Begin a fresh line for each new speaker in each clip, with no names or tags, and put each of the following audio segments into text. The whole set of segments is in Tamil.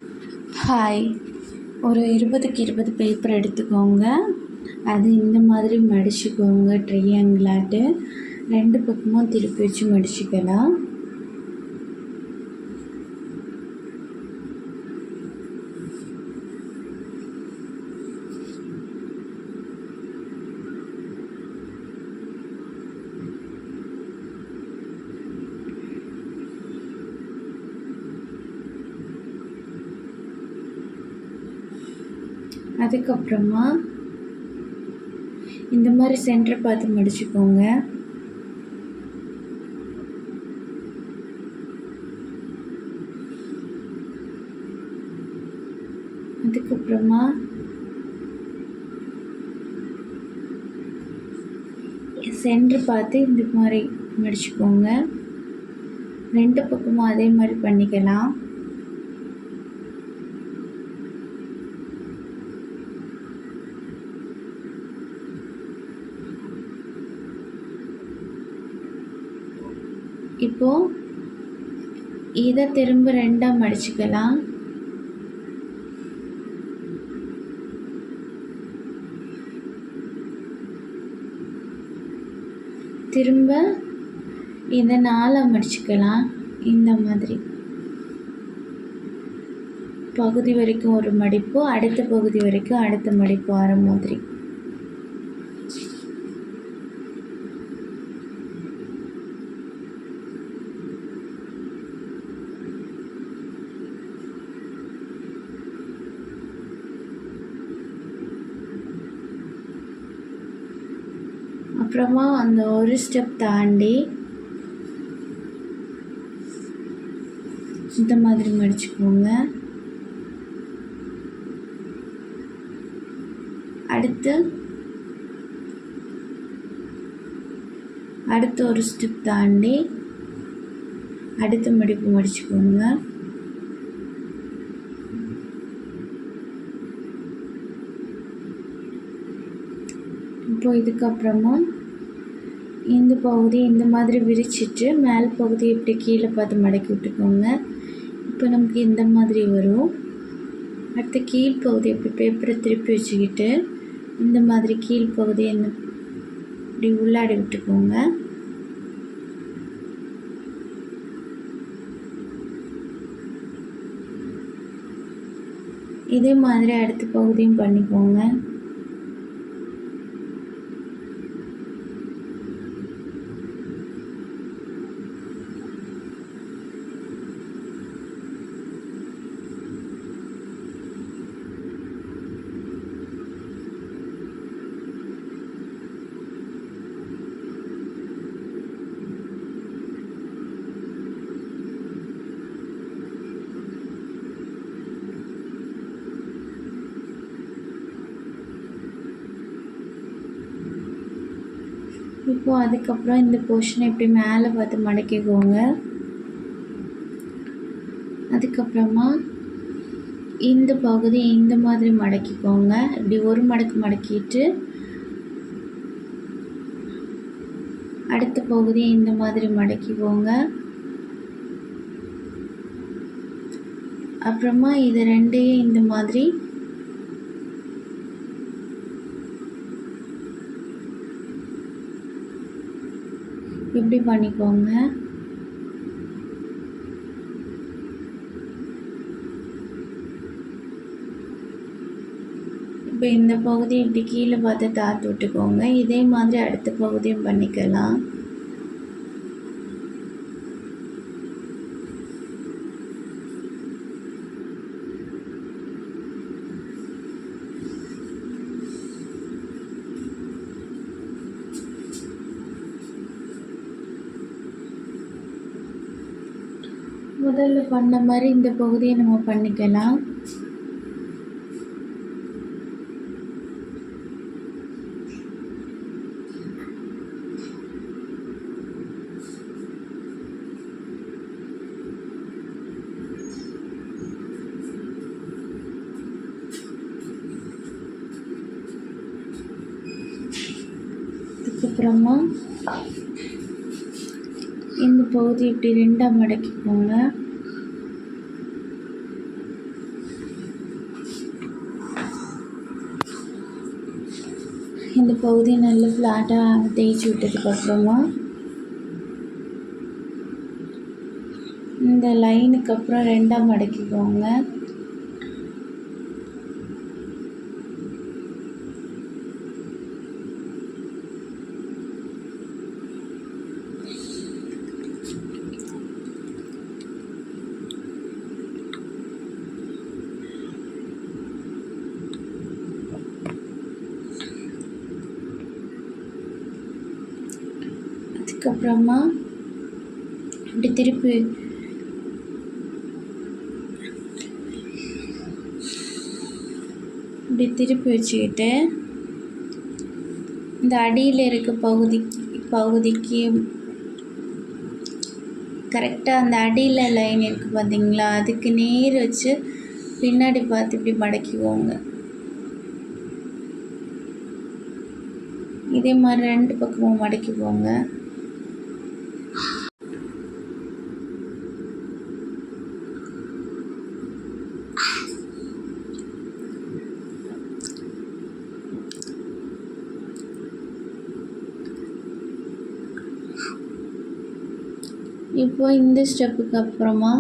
ஹாய். ஒரு 20க்கு 20 பேப்பர் எடுத்துக்கோங்க. அது இந்த மாதிரி மடிச்சுக்கோங்க ட்ரையாங்கிளாட்டு. 2 பக்கமும் திருப்பி வச்சு மடிச்சுக்கலாம். அதுக்கப்புறமா இந்த மாதிரி சென்டர் பார்த்து மடிச்சுக்கோங்க. அதுக்கப்புறமா சென்டர் பார்த்து இந்த மாதிரி மடிச்சுக்கோங்க. 2 பக்கமும் அதே மாதிரி பண்ணிக்கலாம். இப்போது இதை திரும்ப 2ஆக மடிச்சுக்கலாம். திரும்ப இதை 4ஆக மடிச்சுக்கலாம். இந்த மாதிரி பகுதி வரைக்கும் ஒரு மடிப்பு, அடுத்த பகுதி வரைக்கும் அடுத்த மடிப்பு வர மாதிரி. அப்புறமா அந்த ஒரு ஸ்டெப் தாண்டி இந்த மாதிரி மடிச்சுக்கோங்க. அடுத்து ஒரு ஸ்டெப் தாண்டி அடுத்த மடிப்பு மடிச்சுக்கோங்க. இப்போ இதுக்கப்புறமா இந்த பகுதி இந்த மாதிரி விரிச்சிட்டு மேல் பகுதி இப்படி கீழே பார்த்து மடக்கி விட்டுக்கோங்க. இப்போ நமக்கு இந்த மாதிரி வரும். அடுத்து கீழ் பகுதி இப்படி பேப்பரை திருப்பி வச்சுக்கிட்டு இந்த மாதிரி கீழ் பகுதியை இப்படி உள்ளாடி விட்டுக்கோங்க. இதே மாதிரி அடுத்த பகுதியும் பண்ணிக்கோங்க. இப்போ அதுக்கப்புறம் இந்த போர்ஷனை இப்படி மேலே பார்த்து மடக்கிக்கோங்க. அதுக்கப்புறமா இந்த பகுதி இந்த மாதிரி மடக்கிக்கோங்க. இப்படி ஒரு மடக்கு மடக்கிட்டு அடுத்த பகுதியை இந்த மாதிரி மடக்கிக்கோங்க. அப்புறமா இது ரெண்டையும் இந்த மாதிரி இப்படி பண்ணிக்கோங்க. இப்போ இந்த பகுதி இப்படி கீழே பார்த்து தாத்து விட்டுக்கோங்க. இதே மாதிரி அடுத்த பகுதியும் பண்ணிக்கலாம். முதல்ல பண்ண மாதிரி இந்த பகுதியை நம்ம பண்ணிக்கலாம். அதுக்கப்புறமா இந்த பகுதி இப்படி 2ஆக மடக்கிக்கோங்க. இந்த பகுதி நல்லா ஃப்ளாட்டாக தேய்ச்சி விட்டதுக்கப்புறமா இந்த லைனுக்கு அப்புறம் 2ஆக மடக்கிக்கோங்க. அதுக்கப்புறமா இப்படி திருப்பி வச்சுக்கிட்டு இந்த அடியில் இருக்க பகுதிக்கு கரெக்டாக அந்த அடியில் லைன் இருக்குது பார்த்தீங்களா, அதுக்கு நேர் வச்சு பின்னாடி பார்த்து இப்படி மடக்கிக்கோங்க. இதே மாதிரி 2 பக்கமும் மடக்கிக்கோங்க. இப்போ இந்த ஸ்டெப்புக்கு அப்புறமா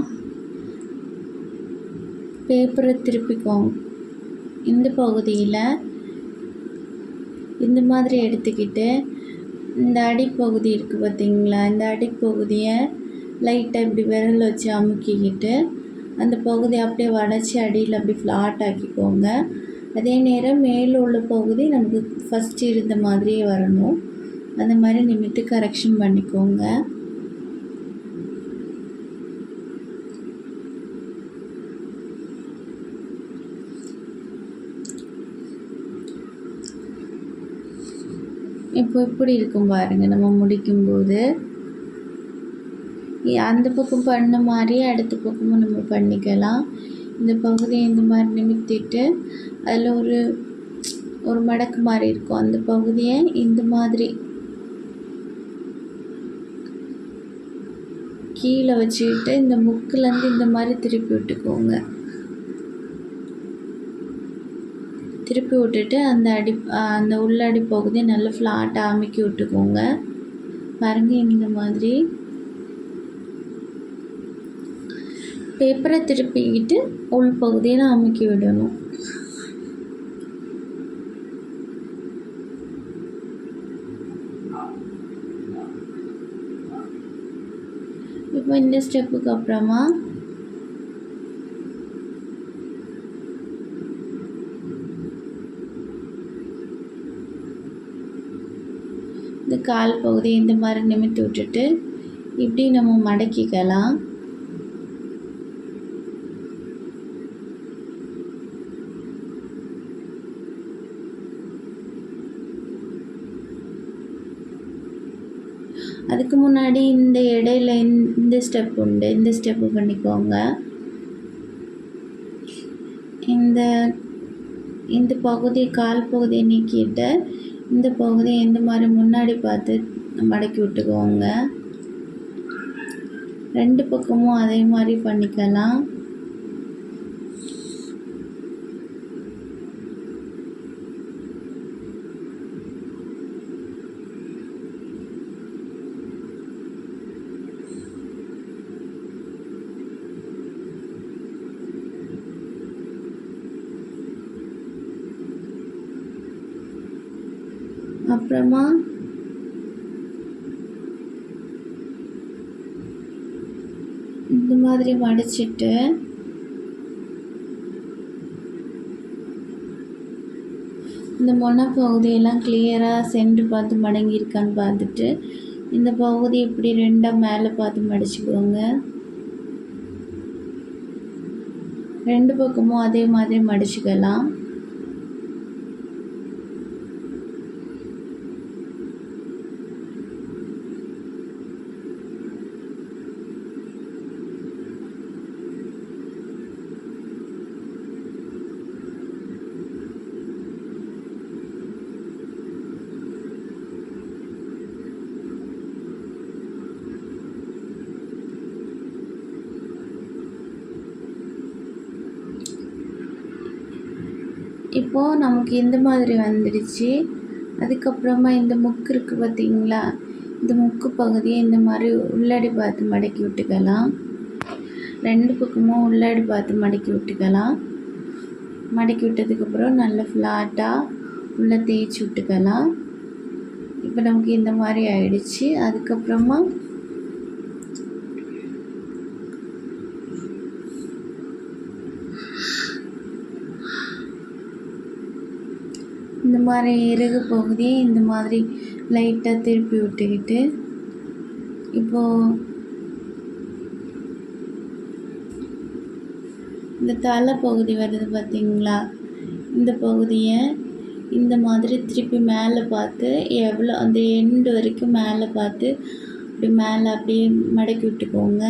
பேப்பரை திருப்பிக்கோங்க. இந்த பகுதியில் இந்த மாதிரி எடுத்துக்கிட்டு இந்த அடிப்பகுதி இருக்குது பார்த்தீங்களா, இந்த அடிப்பகுதியை லைட்டாக இப்படி விரல் வச்சு அமுக்கிக்கிட்டு அந்த பகுதியை அப்படியே வளைச்சி அடியில் அப்படி ஃப்ளாட் ஆக்கிக்கோங்க. அதே நேரம் மேலே உள்ள பகுதி நமக்கு ஃபஸ்ட்டு இருந்த மாதிரியே வரணும். அந்த மாதிரி நிமித்து கரெக்ஷன் பண்ணிக்கோங்க. இப்போ இப்படி இருக்கும் பாருங்கள். நம்ம முடிக்கும்போது அந்த பக்கம் பண்ண மாதிரியே அடுத்த பக்கமும் நம்ம பண்ணிக்கலாம். இந்த பகுதியை இந்த மாதிரி நிமித்திட்டு அதில் ஒரு மடக்கு மாதிரி இருக்கும், அந்த பகுதியை இந்த மாதிரி கீழே வச்சுக்கிட்டு இந்த முக்குலேருந்து இந்த மாதிரி திருப்பி விட்டுக்கோங்க. திருப்பி விட்டுட்டு அந்த உள்ளடி பகுதியை நல்லா ஃப்ளாட்டாக அமுக்கி விட்டுக்கோங்க. பாருங்கள், இந்த மாதிரி பேப்பரை திருப்பிக்கிட்டு உள் பகுதியை அமுக்கி விடணும். இப்போ இந்த ஸ்டெப்புக்கு அப்புறமா இந்த கால் பகுதி இந்த மாதிரி நிமித்தி விட்டுட்டு இப்படி நம்ம மடக்கிக்கலாம். அதுக்கு முன்னாடி இந்த இடையில இந்த ஸ்டெப் உண்டு, இந்த ஸ்டெப்பு பண்ணிக்கோங்க. இந்த பகுதி கால் பகுதியை நீக்கிட்டு இந்த பகுதியை இந்த மாதிரி முன்னாடி பார்த்து மடக்கி விட்டுக்கோங்க. 2 பக்கமும் அதே மாதிரி பண்ணிக்கலாம். அப்புறமா இந்த மாதிரி மடிச்சிட்டு இந்த மொன பகுதியெல்லாம் கிளியராக சென்று பார்த்து மடங்கியிருக்கான்னு பார்த்துட்டு இந்த பகுதி இப்படி 2ஆக மேலே பார்த்து மடிச்சுக்கோங்க. 2 பக்கமும் அதே மாதிரி மடிச்சுக்கலாம். இப்போது நமக்கு இந்த மாதிரி வந்துடுச்சு. அதுக்கப்புறமா இந்த முக்கு இருக்குது பார்த்தீங்களா, இந்த முக்கு பகுதியை இந்த மாதிரி உள்ளாடி பார்த்து மடக்கி விட்டுக்கலாம். 2 பக்கமும் உள்ளாடி பார்த்து மடக்கி விட்டுக்கலாம். மடக்கி விட்டதுக்கப்புறம் நல்லா ஃப்ளாட்டாக உள்ளே தேய்ச்சி விட்டுக்கலாம். இப்போ நமக்கு இந்த மாதிரி ஆயிடுச்சு. அதுக்கப்புறமா இந்த மாதிரி இறகு பகுதியை இந்த மாதிரி லைட்டாக திருப்பி விட்டுக்கிட்டு, இப்போது இந்த தலை பகுதி வருது பார்த்தீங்களா, இந்த பகுதியை இந்த மாதிரி திருப்பி மேலே பார்த்து எவ்வளோ அந்த எண்டு வரைக்கும் மேலே பார்த்து அப்படி மேலே அப்படியே மடக்கி விட்டுக்கோங்க.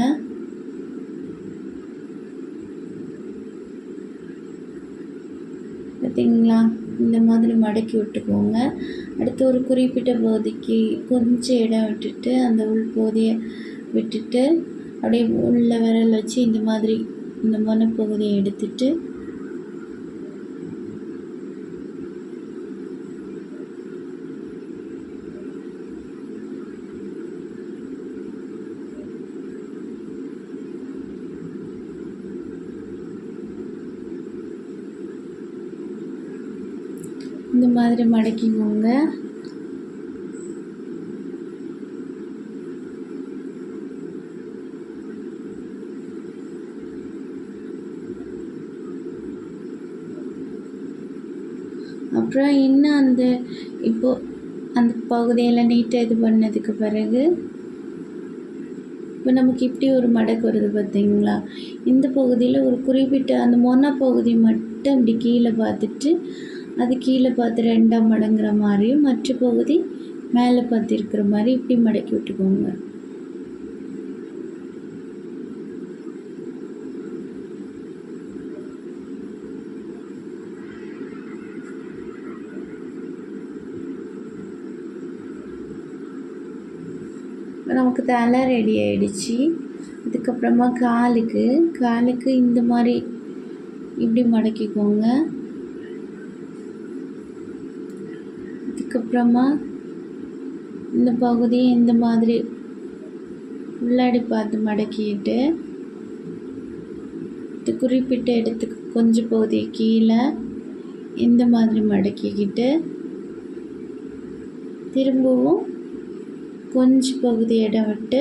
பார்த்தீங்களா, இந்த மாதிரி மடக்கி விட்டுக்கோங்க. அடுத்து ஒரு குறிப்பிட்ட பகுதிக்கு கொஞ்சம் இடம் விட்டுட்டு அந்த உள் பகுதியை விட்டுட்டு அப்படியே உள்ள விரல் வச்சு இந்த மாதிரி இந்த மனப்பகுதியை எடுத்துட்டு இந்த மாதிரி மடக்கிக்கோங்க. அப்புறம் இன்னும் இப்போது அந்த பகுதியெல்லாம் நீட்டாக இது பண்ணதுக்கு பிறகு இப்போ நமக்கு இப்படி ஒரு மடக்கு வருது பார்த்தீங்களா, இந்த பகுதியில் ஒரு குறிப்பிட்ட அந்த மொன பகுதி மட்டும் இப்படி கீழே பார்த்துட்டு அது கீழே பார்த்து 2ஆக மடங்குற மாதிரியும் மற்ற பகுதி மேலே பார்த்து இருக்கிற மாதிரி இப்படி மடக்கி விட்டுக்கோங்க. நமக்கு தலை ரெடி ஆகிடுச்சு. அதுக்கப்புறமா காலுக்கு இந்த மாதிரி இப்படி மடக்கிக்கோங்க. அதுக்கப்புறமா இந்த பகுதியை இந்த மாதிரி உள்ளாடி பார்த்து மடக்கிட்டு இது குறிப்பிட்ட இடத்துக்கு கொஞ்சம் பகுதியை கீழே இந்த மாதிரி மடக்கிக்கிட்டு திரும்பவும் கொஞ்சம் பகுதி இடம் விட்டு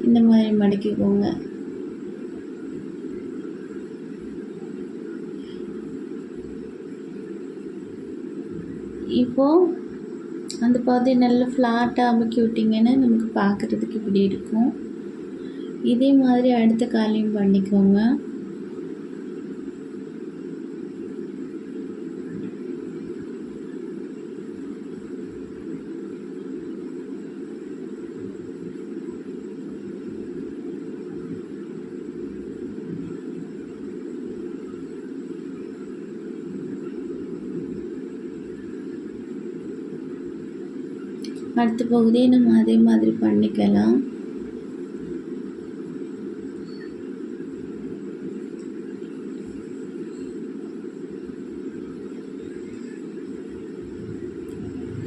இந்த மாதிரி மடக்கிக்கோங்க. இப்போது அந்த பகுதியை நல்லா ஃப்ளாட்டாக அமுக்கி விட்டிங்கன்னா நமக்கு பார்க்குறதுக்கு இப்படி இருக்கும். இதே மாதிரி அடுத்த காலையும் பண்ணிக்கோங்க. அடுத்த பகுதியை நம்ம அதே மாதிரி பண்ணிக்கலாம்.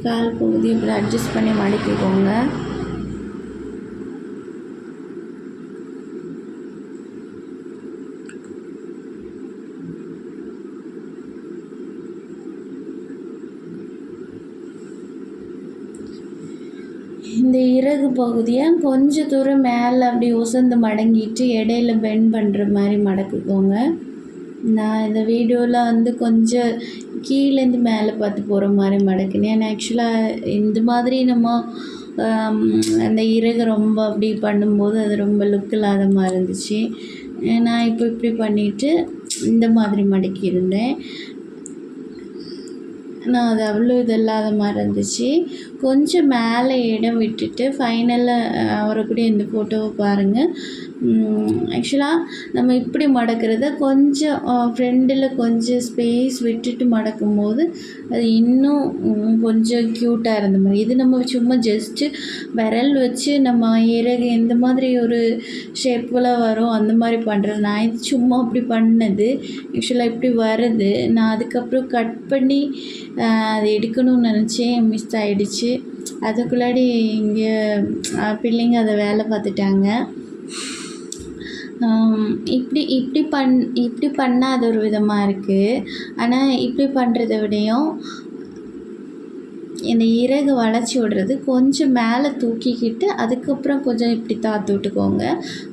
கால் பகுதியை இப்படி அட்ஜஸ்ட் பண்ணி மடக்கிக்கோங்க. இந்த இறகு பகுதியை கொஞ்சம் தூரம் மேலே அப்படி உசந்து மடங்கிட்டு இடையில பெண்ட் பண்ணுற மாதிரி மடக்கிக்கோங்க. நான் இந்த வீடியோவில் கொஞ்சம் கீழேருந்து மேலே பார்த்து போகிற மாதிரி மடக்கினேன். ஏன்னா ஆக்சுவலாக இந்த மாதிரி நம்ம அந்த இறகு ரொம்ப அப்படி பண்ணும்போது அது ரொம்ப லுக் இல்லாத மாதிரி இருந்துச்சு. நான் இப்போ இப்படி பண்ணிவிட்டு இந்த மாதிரி மடக்கியிருந்தேன். நான் அது அவ்வளோ இது இல்லாத மாதிரி இருந்துச்சு. கொஞ்சம் மேலே இடம் விட்டுட்டு ஃபைனலாக வரக்கூடிய இந்த ஃபோட்டோவை பாருங்கள். ஆக்சுவலாக நம்ம இப்படி மடக்கிறத கொஞ்சம் ஃப்ரெண்டில் கொஞ்சம் ஸ்பேஸ் விட்டுட்டு மடக்கும்போது அது இன்னும் கொஞ்சம் க்யூட்டாக இருந்த மாதிரி. இது நம்ம சும்மா ஜஸ்ட்டு விரல் வச்சு நம்ம இறகு இந்த மாதிரி ஒரு ஷேப்பில் வரும் அந்த மாதிரி பண்ணுறது. நான் இது சும்மா அப்படி பண்ணது. ஆக்சுவலாக இப்படி வருது. நான் அதுக்கப்புறம் கட் பண்ணி அதை எடுக்கணும்னு நினச்சேன், மிஸ் ஆகிடுச்சு. அதுக்குள்ளாடி இங்கே பிள்ளைங்க அதை வேலை பார்த்துட்டாங்க. இப்படி பண்ணால் அது ஒரு விதமாக இருக்குது. ஆனால் இப்படி பண்ணுறத விடையும் இந்த இறகு வளைச்சி விடுறது கொஞ்சம் மேலே தூக்கிக்கிட்டு அதுக்கப்புறம் கொஞ்சம் இப்படி தாத்து விட்டுக்கோங்க.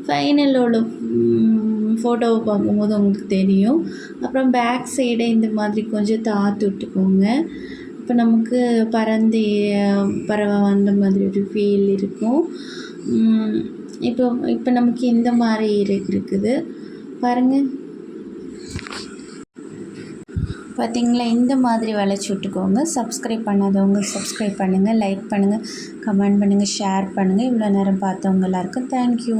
ஃபைனலோட ஃபோட்டோவை பார்க்கும்போது உங்களுக்கு தெரியும். அப்புறம் பேக் சைடை இந்த மாதிரி கொஞ்சம் தாத்து விட்டுக்கோங்க. இப்போ நமக்கு பறவை வந்த மாதிரி ஒரு ஃபீல் இருக்கும். இப்போ நமக்கு இந்த மாதிரி இருக்குது பாருங்கள். பார்த்தீங்களா, இந்த மாதிரி வளைச்சி விட்டுக்கோங்க. சப்ஸ்கிரைப் பண்ணாதவங்க சப்ஸ்கிரைப் பண்ணுங்கள், லைக் பண்ணுங்கள், கமெண்ட் பண்ணுங்கள், ஷேர் பண்ணுங்கள். இவ்வளோ நேரம் பார்த்தவங்க எல்லாருக்கும் தேங்க்யூ.